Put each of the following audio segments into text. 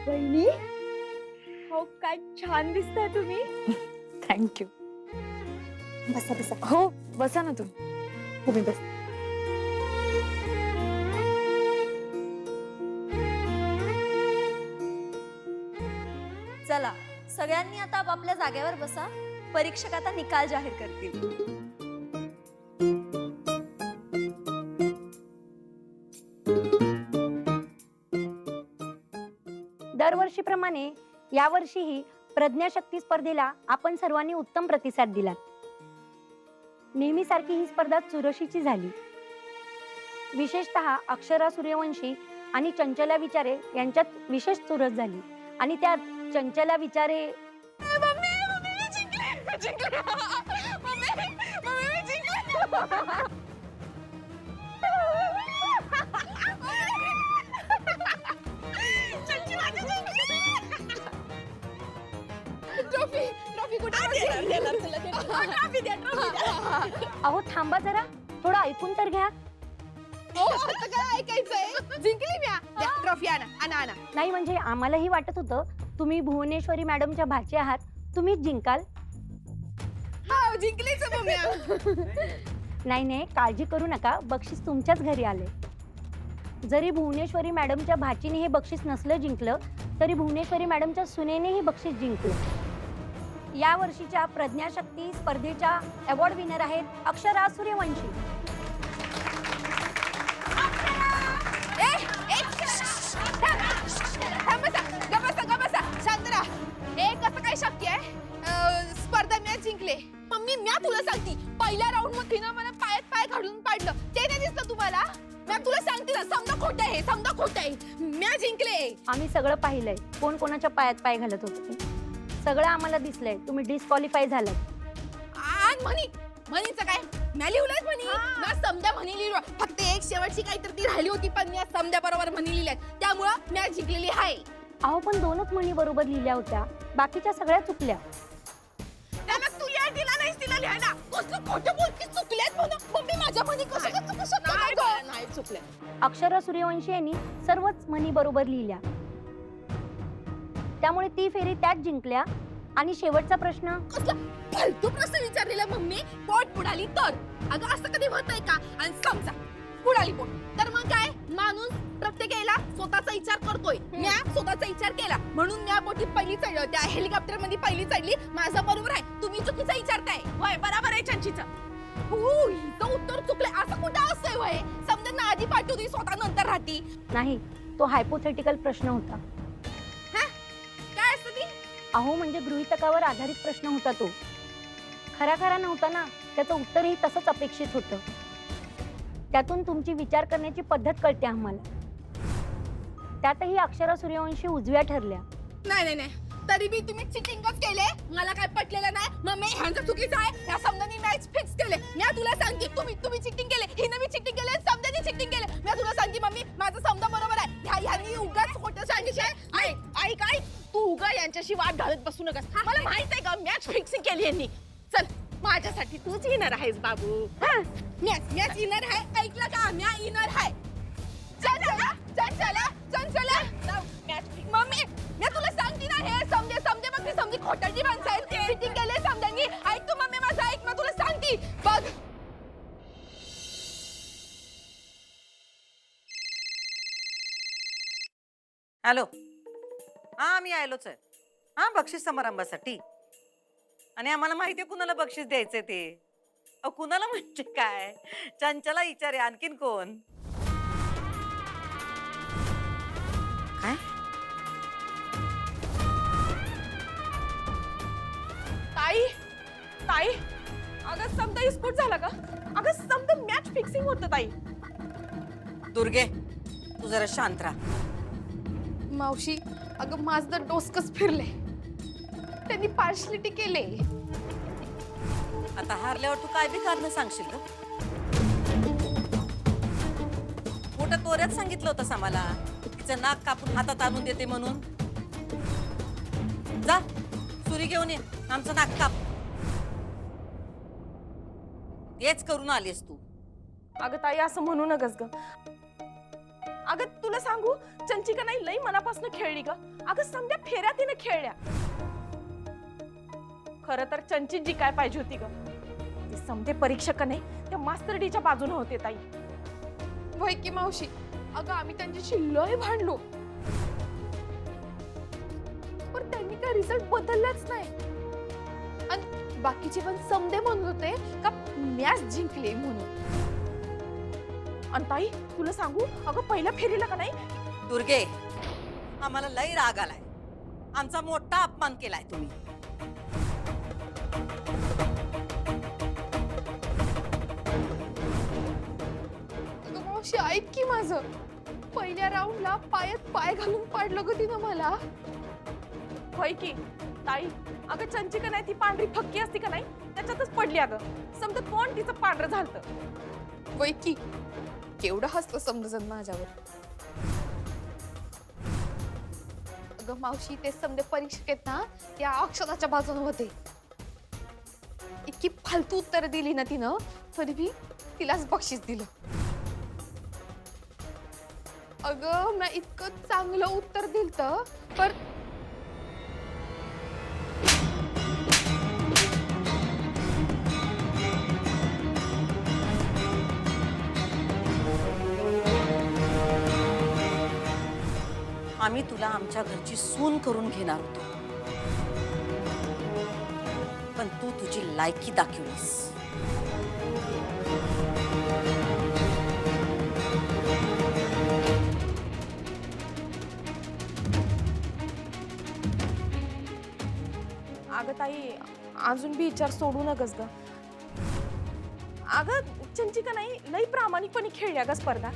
वहिनी, हो काय छान दिसताय तुम्ही. थँक्यू. बसा बसा. हो बसा ना तू. तुम्ही बस. चला सगळ्यांनी आता आपापल्या जागेवर बसा. परीक्षक आता निकाल जाहीर करतील. दरवर्षीप्रमाणे यावर्षीही प्रज्ञाशक्ती स्पर्धेला आपण सर्वांनी उत्तम प्रतिसाद दिला. नेहमीसारखी ही स्पर्धा चुरशीची झाली. विशेषतः अक्षरा सूर्यवंशी आणि चंचला विचारे यांच्यात विशेष चुरस झाली आणि त्यात चंचला विचारे अहो थांबा जरा, थोडं ऐकून तर घ्या. जिंकली म्या. ट्रॉफी आणा आणा आणा. नाही म्हणजे आम्हालाही वाटत होतं तुम्ही भुवनेश्वरी मॅडमच्या भाची आहात, तुम्हीच जिंकाल. हो जिंकलीच म्या. नाही नाही काळजी करू नका, बक्षीस तुमच्याच घरी आले. जरी भुवनेश्वरी मॅडमच्या भाचीने हे बक्षीस नसलं जिंकलं तरी भुवनेश्वरी मॅडमच्या सुनेने हे बक्षीस जिंकलं. या वर्षीच्या प्रज्ञाशक्ती स्पर्धेच्या अवॉर्ड विनर आहेत अक्षरा सूर्यवंशी. काय शक्य आहे? स्पर्धा मॅच जिंकले. मम्मी म्या तुला सांगते, पहिल्या राऊंड मध्ये तिनं मला पायात पाय घालून पाडलं. ते नाही दिसलं तुम्हाला? म्या तुला सांगते ना, समजा खोटं आहे, समजा खोटं आहे. म्या जिंकले. आम्ही सगळं पाहिलंय, कोण कोणाच्या पायात पाय घालत होते सगळं आम्हाला दिसलंय. तुम्ही डिस्क्वालिफाय झालात. आणि म्हणीचं काय? म्या लिहिलंय म्हणी. म्या समजा म्हणी लिहिलं. फक्त एक शेवटची काहीतरी ती राहिली होती, पण म्या समजा बरोबर म्हणी लिहिल्यात. त्यामुळं म्या जिंकलेली आहे. अहो पण 2च म्हणी बरोबर लिहिल्या होत्या, बाकीच्या सगळ्या चुकल्या. त्याला तू या दिला नाहीस तिला लिहायला. कसलं खोटं बोलतीस, चुकल्यात म्हणून. मम्मी माझ्या म्हणी कशा चुकू शकतात? नाही चुकल्या. अक्षरा सूर्यवंशी यांनी सर्वच म्हणी बरोबर लिहिल्या, त्यामुळे ती फेरी त्याच जिंकल्या. आणि शेवटचा प्रश्न कसला फालतू प्रश्न विचारलेला मम्मी. पोट बुडाली तर? अगं असं कधी होतंय का? आणि समजा बुडाली पोट तर मग काय? माणूस प्रत्येक वेळेला स्वतःचा विचार करतोय. म्या स्वतःचा विचार केला म्हणून म्या पोटी पहिली चढली, त्या हेलिकॉप्टर मध्ये पहिली चढली. माझं बरोबर आहे, तुम्ही चुकीचा विचारताय. होय बरोबर आहे चंचीचं. हो हिचं उत्तर चुकलंय. असं कुठं असतंय? वय समजा ना आधी पाठवती स्वतः नंतर राहती. नाही, तो हायपोथेटिकल प्रश्न होता. काय असतं ती? अहो म्हणजे गृहीतकावर आधारित प्रश्न होता तो. खरा नव्हता ना, त्याचं उत्तरही तसंच अपेक्षित होतं. त्यातून तुमची विचार करण्याची पद्धत कळते आम्हाला. त्यातही अक्षरा सूर्यवंशी उजव्या ठरल्या. नाही तरी बी तुम्ही चिटिंगच केले. मला काय पटलेलं नाही. मम्मी ह्यांचं चुकीचं आहे. ह्या समजांनी मॅच फिक्स केले. मी तुला सांगते, तुम्ही चिटिंग केले, हिनं मी चिटिंग केले, समजांनी चिटिंग केले. मी तुला सांगते मम्मी, माझं समजा बरोबर आहे. ह्यांनी उगाच खोटं सांगितलंय. ऐक तू उगा यांच्याशी वाद घालत बसू नका. मला माहित आहे का मॅच फिक्सिंग केली यांनी. चल माझ्यासाठी तूच येणार आहेस बाबू. मॅच येणार आहे. ऐकलं का? म्या येणार आहे. चला मम्मी मी तुला सांगते ना, हे समजे खोटाची माणसं आहेत. चिटिंग केले समजांनी. ऐक तू मम्मी माझं ऐक, मी तुला सांगते बघ. हॅलो. हा मी आलोच आहे. हा बक्षीस समारंभासाठी. आणि आम्हाला माहिती आहे कुणाला बक्षीस द्यायचंय ते. कुणाला म्हणजे काय? चंचला विचारे, आणखीन कोण? काय? ताई अगं समजा स्फोट झाला का? अगं समजा मॅच फिक्सिंग होतं ताई. दुर्गे तू जरा शांत राहा. मावशी अगं माझं तर डोसकच फिरले. त्यांनी पार्शलिटी केले. आता हारल्यावर तू काय बी कारण सांगशील ग? मोठ्या तोऱ्यात सांगितलं होतंस आम्हाला तिचं नाक कापून हातात आणून देते म्हणून. जा सुरी घेऊन ये, आमचं नाक काप. हेच करून आलीस तू. अगं ताई असं म्हणू नकस ग. अगं तुला सांगू, चंचिका नाही लई मनापासून खेळली ग. अगं समजा फेऱ्या तिने खेळल्या. खरं तर चंची जिकाय पाहिजे होती ग. ते समजे परीक्षक नाही त्या मास्तर डीच्या बाजूने होते ताई. वय की मावशी, अगं आम्ही त्यांच्याशी लय भांडलो, पण त्यांनी काय रिझल्ट बदललाच नाही. आणि बाकीचे पण समजे म्हणत होते का मॅच जिंकले म्हणून. आणि ताई तुला सांगू, अगं पहिल्या फेरीला का नाही दुर्गे, आम्हाला लई राग आलाय. आमचा मोठा अपमान केलाय तुम्ही. अगं मावशी ऐक की माझं, पहिल्या राऊंडला पायात पाय घालून पाडलं ग तिनं मला. होय की ताई, अगं चंचिका नाही ती पांढरी फक्की असती का नाही त्याच्यातच पडली. अगं समजा कोण तिचं पांढरं झालतं. वय की केवढं हसलं समजन माझ्यावर. अगं मावशी ते समजे परीक्षक आहेत ना त्या अक्षराच्या बाजूने होते. इतकी फालतू उत्तर दिली ना तिनं, तरी बी तिलाच बक्षीस दिलं. अगं मी इतकं चांगलं उत्तर दिलतं पर आम्ही तुला आमच्या घरची सून करून घेणार होतो, पण तू तुझी लायकी दाखवलीस. अगं ताई अजून बी विचार सोडू नकस ग. अगं चंचिका नाही लई प्रामाणिकपणे खेळल्या ग स्पर्धा.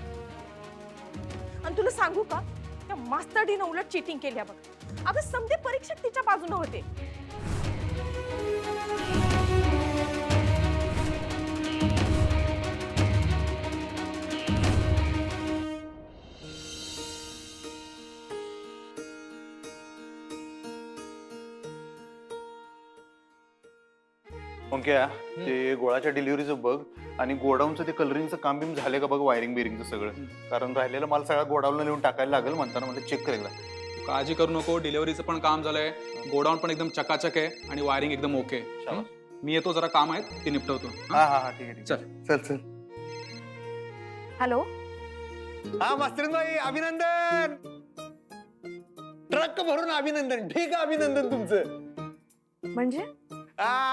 आणि तुला सांगू का, त्या मास्तर डीनं उलट चीटिंग केल्या बघ. अगं समजे परीक्षक तिच्या बाजूने होते. ओंक्या, ते गोळाच्या डिलिव्हरीचं बघ आणि गोडाऊनचं ते कलरिंगचं काम बिम झाले का बघ, वायरिंग बिरिंगचं सगळं. कारण राहिलेलं माल सगळा गोडाऊनला नेऊन टाकायला लागेल म्हणताना म्हणजे चेक कर एकदा. काळजी करू नको, डिलिव्हरीचं पण काम झालंय, गोडाऊन पण एकदम चकाचक आहे आणि वायरिंग एकदम ओके. मी येतो, जरा काम आहेत ते निपटवतो. हा हा हा ठीक आहे चल. चल चल. हॅलो, हा मास्तरीन बाई, अभिनंदन. ट्रक भरून अभिनंदन. ठीक आहे, अभिनंदन तुमचं. म्हणजे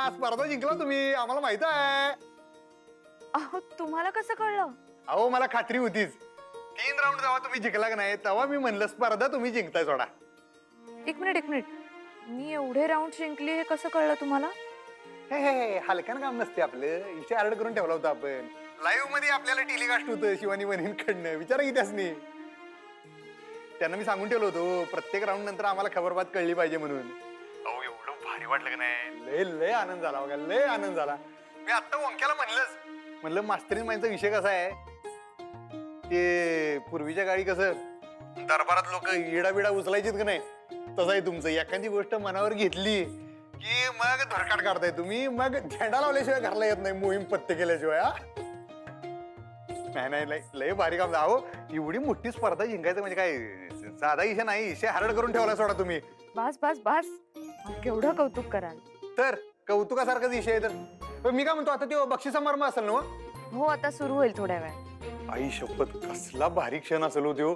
स्पर्धा जिंकला तुम्ही, आम्हाला माहित आहे. अहो तुम्हाला कसं कळलं? अहो मला खात्री होतीच. 3 राऊंड जेव्हा तुम्ही जिंकला का नाही तेव्हा मी म्हणलं स्पर्धा तुम्ही जिंकताय. सोडा एक मिनिट, मी एवढे राऊंड जिंकले हे कसं कळलं तुम्हाला? हे हलक्यानं काम नसते आपलं. इथे आरड करून ठेवला होता आपण. लाईव्ह मध्ये आपल्याला टेलिकास्ट होतं शिवानी वहिनींकडनं. विचारा की त्यासनी. त्यांना मी सांगून ठेवलं होतं प्रत्येक राऊंड नंतर आम्हाला खबरबात कळली पाहिजे म्हणून. अहो एवढं भारी वाटलं का नाही. लय लय आनंद झाला बघा, लय आनंद झाला. मी आता ओंक्याला म्हणलं मास्तरीन माईंचा विषय कसा आहे, ते पूर्वीच्या काळी कसं दरबारात लोक इडा बिडा उचलायचीत का नाही, तसं आहे तुमचं. एखादी गोष्ट मनावर घेतली की मग धरकाट काढताय तुम्ही. मग झेंडा लावल्याशिवाय घरला येत नाही, मोहीम पत्ते केल्याशिवाय. नाही लय भारी काम. अहो एवढी मोठी स्पर्धा जिंकायचं म्हणजे काय साधा विषय नाही. विषय हार्ड करून ठेवला सोडा तुम्ही. बस केवढं कौतुक कराल. तर कौतुकासारखाच विषय आहे. तर मी काय म्हणतो, आता ते बक्षीस समारंभ असेल ना? हो, आता सुरू होईल थोड्या वेळ. आई शपथ, कसला भारी क्षण असेल होतो.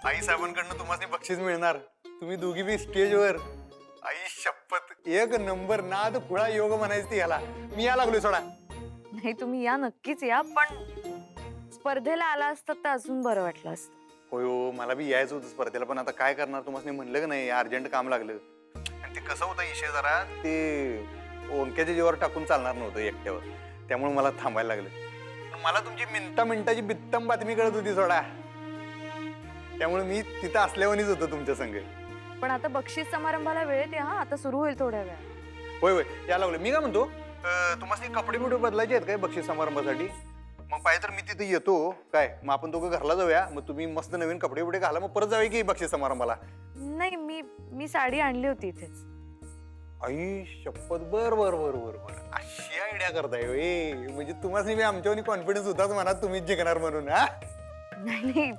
आई साहेबांकडनं तुम्हाला बक्षीस मिळणार, तुम्ही दोघी बी स्टेजवर. आई शपथ, एक नंबर. नाद पुढा योग म्हणायची याला. मी या लागलोय सोडा. नाही तुम्ही या, नक्कीच या, पण स्पर्धेला आला असतात तर अजून बरं वाटलं असतं. होय हो, मला बी यायचं होतं स्पर्धेला, पण आता काय करणार, तुम्हाला म्हणलं का नाही अर्जंट काम लागलं. आणि ते कसं होतं विषय जरा, ते ओंक्याच्या जीवावर टाकून चालणार नव्हतं एकट्यावर, त्यामुळे मला थांबायला लागलं. पण मला तुमची मिनिटाची बित्तम बातमी कळत होती सोडा, त्यामुळे मी तिथं असल्यावानीच होतो तुमच्या संग. पण आता बक्षीस समारंभाला वेळेत या. आता सुरू होईल थोड्या वेळ. होय या लागलो. मी काय म्हणतो, तुम्हाला कपडे बिडे बदलायचे आहेत काय बक्षीस समारंभासाठी? मग पाहिजे तर मी तिथे येतो काय, मग आपण दोघं घरला जाऊया. मग तुम्ही मस्त नवीन कपडे बिडे घाला, मग परत जाऊया की बक्षीस समारंभाला. नाही, मी साडी आणली होती इथेच. आई शपथ बर बर बर बर बर अशी आयडिया करताय होय. म्हणजे तुम्हाला मी आमच्यावर कॉन्फिडन्स होताच म्हणा तुम्हीच जिंकणार म्हणून. हा नाही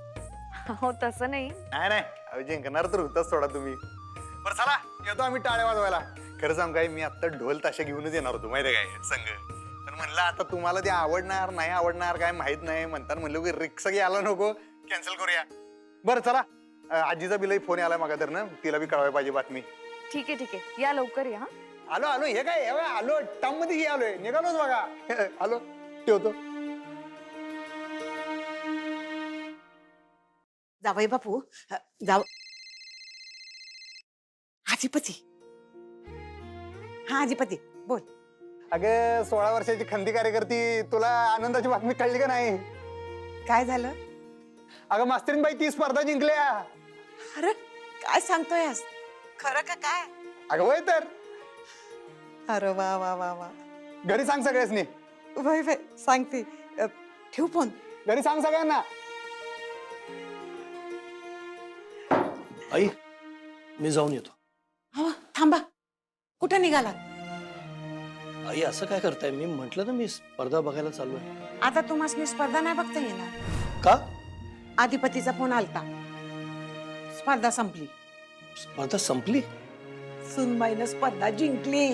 हो तसं नाही. नाही नाही अहो, जिंकणार तर होताच थोडा तुम्ही. बरं चला येतो आम्ही टाळ्या वाजवायला. खरं सांग काय मी आता ढोल ताशा घेऊनच येणार होतो माहिती काय संघ. तर म्हणलं आता तुम्हाला ते आवडणार नाही आवडणार काय माहित नाही म्हणतात म्हणलं की रिक्षा घ्यायला नको कॅन्सल करूया. बरं चला आजीचा बिलही फोन आलाय मागा तर ना तिला बी कळवायला पाहिजे बातमी. ठीक आहे या लवकर या. आलो आलो हे काय हे बघा, आलो टम मध्ये ही आलोय निघालोच बघा. आलो ठेवतो. जावई बापू जाव आजीपती. हा आजीपती बोल. अगं 16 वर्षाची खंदी कार्यकर्ती तुला आनंदाची बातमी कळली का नाही? काय झालं? अगं मास्तरीनबाई ती स्पर्धा जिंकल्या. अरे काय सांगतोय खरं का काय? अगं होय तर. अरे वा वा वा वा. घरी सांग सगळ्यासनी. वय वय सांगते. ठेव फोन. घरी सांग सगळ्यांना. आई मी जाऊन येतो. हो थांबा कुठं निघाला? आई असं काय करताय? मी म्हंटल ना मी स्पर्धा बघायला चाललोय. आता तुम्हाला स्पर्धा नाही बघता येणार. का? आधिपतीचा फोन आलता स्पर्धा संपली. स्पर्धा संपली? सुनबाईनं स्पर्धा जिंकली.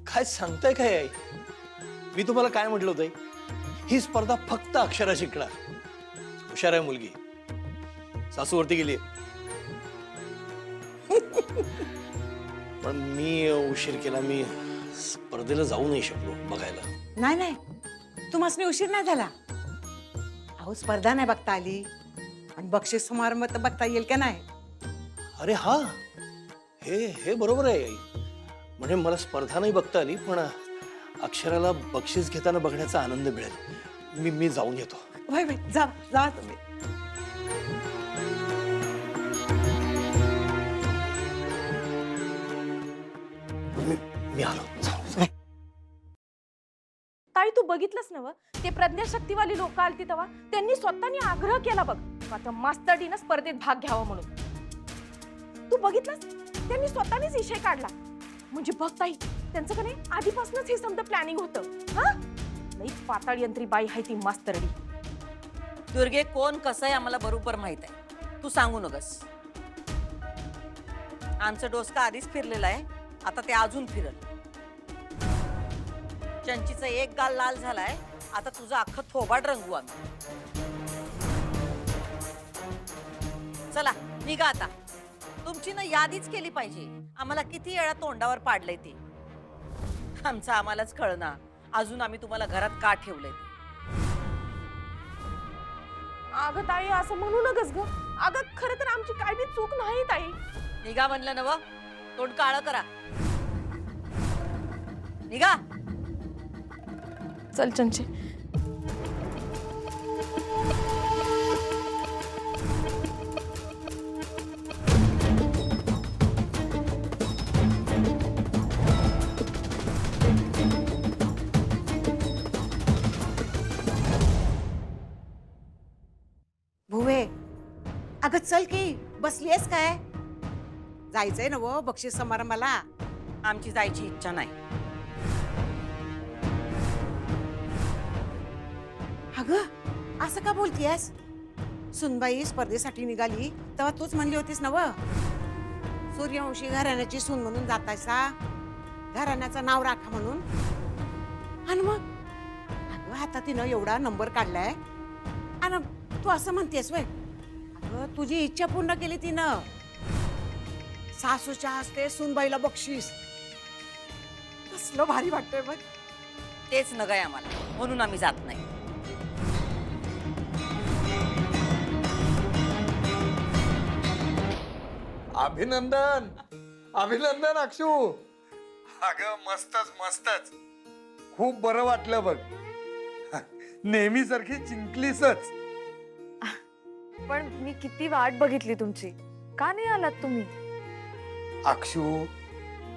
काय सांगताय काय आई? मी तुम्हाला काय म्हटलं होतं आई? ही स्पर्धा फक्त अक्षरा जिंकणार. हुशार आहे मुलगी. सासूवरती गेली. पण मी उशीर केला. मी स्पर्धेला जाऊ नाही शकलो बघायला. नाही नाही तुम्हाला उशीर नाही झाला. अहो स्पर्धा नाही बघता आली आणि बक्षीस समारंभ तर बघता येईल का नाही? अरे हा हे हे बरोबर आहे आई. म्हणजे मला स्पर्धा नाही बघता आली पण अक्षराला बक्षीस घेताना बघण्याचा आनंद मिळेल. मी जाऊन येतो. वय वय जा जा तुम्ही. मी आलो. ताई तू बघितलंस ना व? ते प्रज्ञाशक्तीवाली लोक आलती तेव्हा त्यांनी स्वतःनी आग्रह केला बघ आता मास्टरडीनं स्पर्धेत भाग घ्यावा म्हणून. तू बघितलंस त्यांनी स्वतःनीच विषय काढला. म्हणजे बघ ताई त्यांचं का नाही आधीपासूनच हे समजा प्लॅनिंग होतं. हा लई पाताळ यंत्री बाई आहे ती मास्तरडी. दुर्गे कोण कसं आहे आम्हाला बरोबर माहित आहे. तू सांगू नकस. आमचं डोसका आधीच फिरलेला आहे. आता ते अजून फिरल. चंचीचा एक गाल लाल झालाय. आता तुझं अख्खं थोबाड रंगवू आम्ही. चला निघा आता. तुमची ना यादीच केली पाहिजे. आम्हाला किती वेळा तोंडावर पाडलंय ते. आमचं आम्हालाच कळना अजून आम्ही तुम्हाला घरात का ठेवलंय. अगं ताई असं म्हणू नकस ग. अगं खरं तर आमची काय बी चूक नाही ताई. निघा म्हणलं नव. तोंड काळं करा. निघा. चल चंचे. भुवे अगं चल की बसलीयस काय? जायचंय ना वो बक्षीस समारंभाला. आमची जायची इच्छा नाही. अगं असं का बोलतीयस? सुनबाई स्पर्धेसाठी निघाली तेव्हा तूच म्हणली होतीस ना व सूर्यवंशी घराण्याची सून म्हणून जातायसा. घराण्याचं नाव राखा म्हणून. आणि मग अगं आता तिनं एवढा नंबर काढलाय आणि तू असं म्हणतेस वय. अगं तुझी इच्छा पूर्ण केली तिनं. सासूच्या हस्ते सुनबाईला बक्षीस. कसलं भारी वाटतंय बघ. तेच नगाय आम्हाला म्हणून आम्ही जात नाही. अभिनंदन अभिनंदन अक्षू. अगं मस्तच मस्तच. खूप बरं वाटलं बघ. नेहमी सारखी जिंकलीसच. पण मी किती वाट बघितली तुमची. का नाही आलात तुम्ही? अक्षू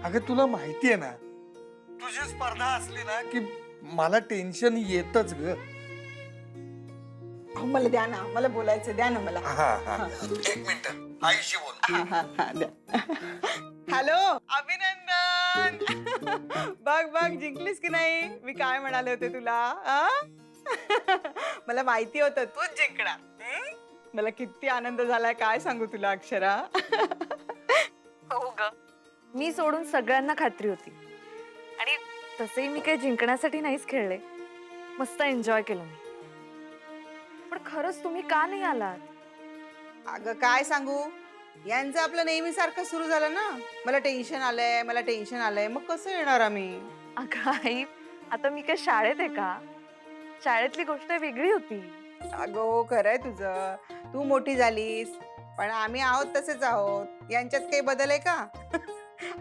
अगं तुला माहितीये ना तुझी स्पर्धा असली ना की मला टेन्शन येतच ग. मला द्या ना मला बोलायचं द्या ना मला. एक मिनिट आईशी बोल. हॅलो अभिनंदन. बघ बघ जिंकलीस की नाही. मी काय म्हणाले होते तुला आ? मला माहिती होतं तूच जिंकणार. मला किती आनंद झालाय काय सांगू तुला अक्षरा. हो ग, मी सोडून सगळ्यांना खात्री होती. आणि तसंही मी काही जिंकण्यासाठी नाहीच खेळले, मस्त एन्जॉय केलं मी. पण खरंच तुम्ही का नाही आलात? अगं काय सांगू, यांचं आपलं नेहमीसारखं सुरू झालं ना. मला टेन्शन आलंय, मला टेन्शन आलंय. मग कसं येणार आम्ही. अगं आई, आता मी काय शाळेत आहे का? शाळेतली गोष्ट वेगळी होती. अगं हो खरंय तुझं. तू मोठी झालीस, पण आम्ही आहोत तसेच आहोत. यांच्यात काही बदल आहे का?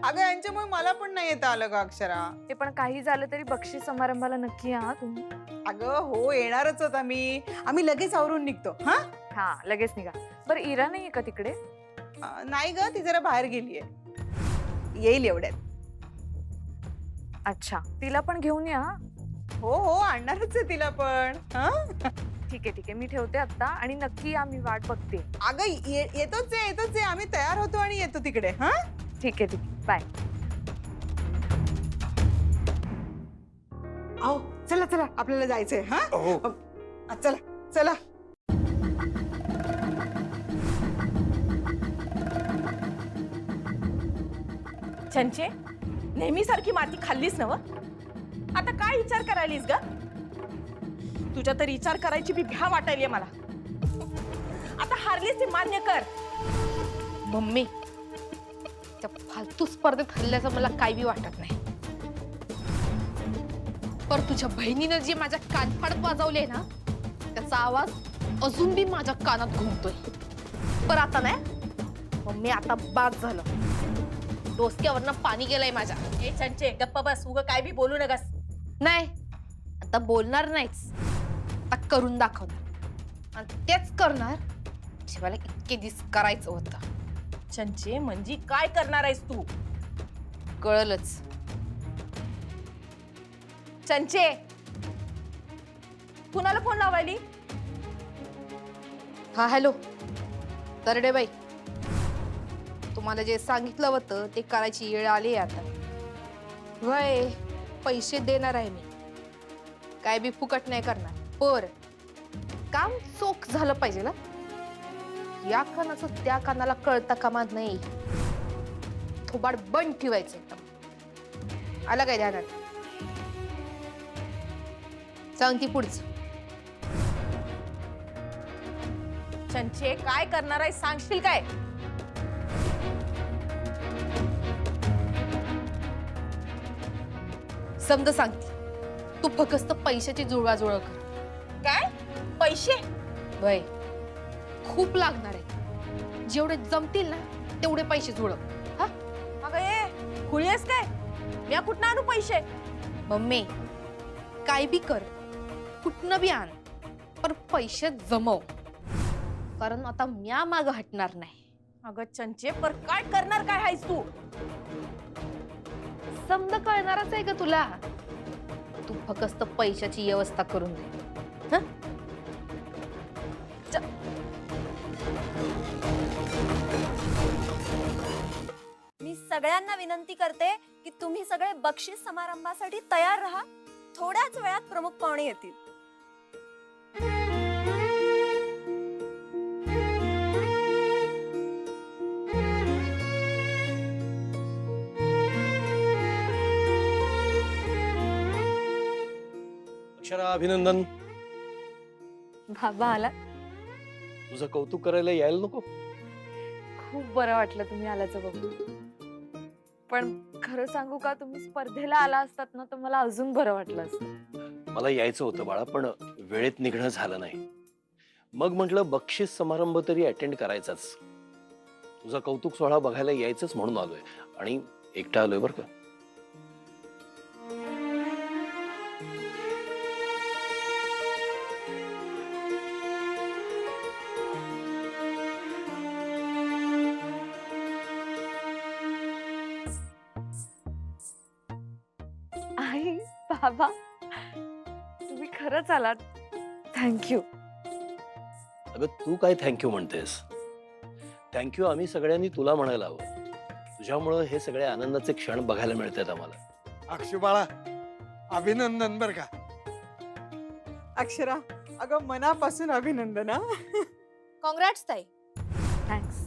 अगं यांच्यामुळे मला पण नाही येता आलं का अक्षरा. ते पण काही झालं तरी बक्षीस समारंभाला नक्की या तुम्ही. अगं हो येणारच होत आम्ही लगेच आवरून निघतो. हा हा, लगेच निघा. बरं, इरा नाहीये का तिकडे? नाही ग, ती जरा बाहेर गेलीये. येईल एवढ्यात. अच्छा, तिला पण घेऊन या. हो हो आणणारच आहे तिला पण. हा ठीक आहे मी ठेवते आता आणि नक्की या, मी वाट बघते. अगं येतोच आहे आम्ही तयार होतो आणि येतो तिकडे. हा ठीक आहे बाय. आओ चला चला आपल्याला जायचंय. हा हो. चला चला. चंचे, नेहमीसारखी माती खाल्लीस ना व? आता काय विचार करायलीस ग? तुझ्या तर विचार करायची बी भ्या वाटायली मला. आता हारलीस ती मान्य कर. मम्मी, त्या फालतू स्पर्धेत हल्ल्याचं मला काही बी वाटत नाही. पर तुझ्या बहिणीनं जे माझ्या कानफाडत वाजवले ना, त्याचा आवाज अजून बी माझ्या कानात घुमतोय. पर आता नाही मम्मी, आता बाद झालं. डोसक्यावरनं पाणी गेलंय माझ्या. ए चंचे, गप्पा बस. उगा काय बी बोलू नकस. नाही, आता बोलणार नाहीच, आता करून दाखवणार. आणि तेच करणार जे मला इतके दिवस करायचं होतं. चंचे, म्हणजे काय करणार आहेस तू? कळलंच. चंचे, कुणाला फोन लावायली? हा हॅलो, तरडे बाई, तुम्हाला जे सांगितलं होतं ते करायची वेळ आली आता. वय पैसे देणार आहे मी, काय बी फुकट नाही करणार. पर काम चोख झालं पाहिजे ना. या कानाचं त्या कानाला कळता कामा नाही. थोबाड बंद ठेवायचं एकदम. आलं काय ध्यानात? सांगती पुढचं. चंचे, काय करणार आहे सांगशील काय? समज सांगते, तू फक्त पैशाची जुळवाजुळव कर. काय पैसे? वय खूप लागणार आहे. जेवढे जमतील ना तेवढे पैसे जुळव. हा अगं ए, खुळी आहेस काय? मी कुठनं आणू पैसे? मम्मी, काय बी कर, कुठनं बी आण, पण पैसे जमव. कारण आता म्या माग हटणार नाही. अगं चंचे, पर काय करणार काय आहेस तू? समज कळणारच आहे का तुला? तू फक्त पैशाची व्यवस्था करून दे. हं? मी सगळ्यांना विनंती करते की तुम्ही सगळे बक्षीस समारंभासाठी तयार राहा. थोड्याच वेळात प्रमुख पाहुणे येतील. अक्षरा, अभिनंदन. बाबा आला. तुझं कौतुक करायला यायला नको? खूप बरं वाटलं तुम्ही आल्याचं बघून. पण खरं सांगू का, तुम्ही स्पर्धेला आला असतात ना तर मला अजून बरं वाटलं असतं. मला यायचं होतं बाळा, पण वेळेत निघणं झालं नाही. मग म्हटलं बक्षीस समारंभ तरी अटेंड करायचाच. तुझा कौतुक सोहळा बघायला यायचंच म्हणून आलोय. आणि एकटा आलोय बरं का. आई, बाबा, तुम्ही खरंच आलात. थँक्यू. अगं तू काय थँक्यू म्हणतेस? थँक्यू आम्ही सगळ्यांनी तुला म्हणायला हवं. तुझ्यामुळं हे सगळे आनंदाचे क्षण बघायला मिळतात आम्हाला. अक्षू बाळा, अभिनंदन बर का. अक्षरा, अगं मनापासून अभिनंदन हा. कॉंग्रॅट्स ताई. थँक्स.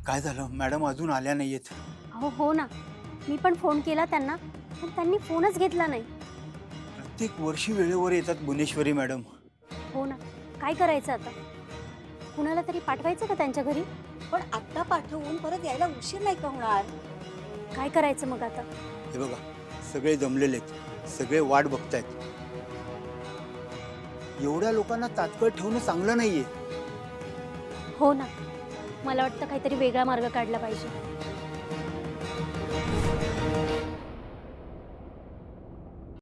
काय झालं मॅडम, अजून आल्या नाहीयेत? अहो हो ना, मी पण फोन केला त्यांना, पण त्यांनी फोनच घेतला नाही. प्रत्येक वर्षी वेळेवर येतात भुवनेश्वरी मॅडम. हो ना, काय करायचं आता? कुणाला तरी पाठवायचं का त्यांच्या घरी? पण आता पाठवून परत यायला उशीर नाही का होणार? काय करायचं मग आता? हे बघा, सगळे जमलेले आहेत, सगळे वाट बघतायत. एवढ्या लोकांना तात्काळ ठेवणं चांगलं नाहीये. हो ना, मला वाटतं काहीतरी वेगळा मार्ग काढला पाहिजे.